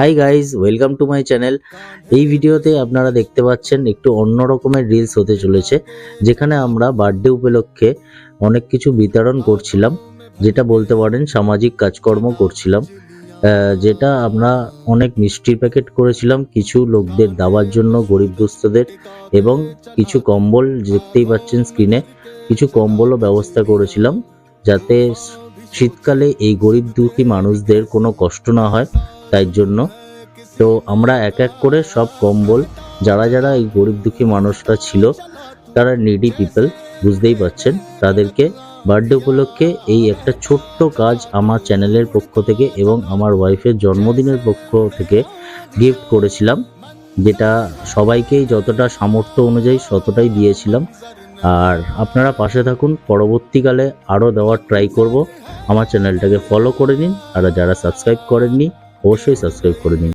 Hi guys, welcome to my channel. এই ভিডিওতে আপনারা দেখতে পাচ্ছেন একটু অন্য রকমের রিলস হতে চলেছে, যেখানে আমরা বার্থডে উপলক্ষে অনেক কিছু বিতরণ করছিলাম, যেটা বলতে পারেন সামাজিক কাজকর্ম করছিলাম। যেটা আমরা অনেক মিষ্টির প্যাকেট করেছিলাম কিছু লোকদের দেওয়ার জন্য, গরিব দুস্থদের, এবং কিছু কম্বল দেখতেই পাচ্ছেন স্ক্রিনে, কিছু কম্বলও ব্যবস্থা করেছিলাম যাতে শীতকালে এই গরিব দুঃখী মানুষদের কোনো কষ্ট না হয়, তাই জন্য। তো আমরা এক এক করে সব কম্বল, যারা যারা এই গরিব দুঃখী মানুষরা ছিল, তারা নিডি পিপল, বুঝতেই পারছেন, তাদেরকে বার্থডে উপলক্ষে এই একটা ছোট্ট কাজ আমার চ্যানেলের পক্ষ থেকে এবং আমার ওয়াইফের জন্মদিনের পক্ষ থেকে গিফট করেছিলাম, যেটা সবাইকেই যতটা সামর্থ্য অনুযায়ী ততটাই দিয়েছিলাম। আর আপনারা পাশে থাকুন, পরবর্তীকালে আরও দেওয়ার ট্রাই করব। আমার চ্যানেলটাকে ফলো করে নিন, আর যারা সাবস্ক্রাইব করেননি অবশ্যই সাবস্ক্রাইব করে নিন।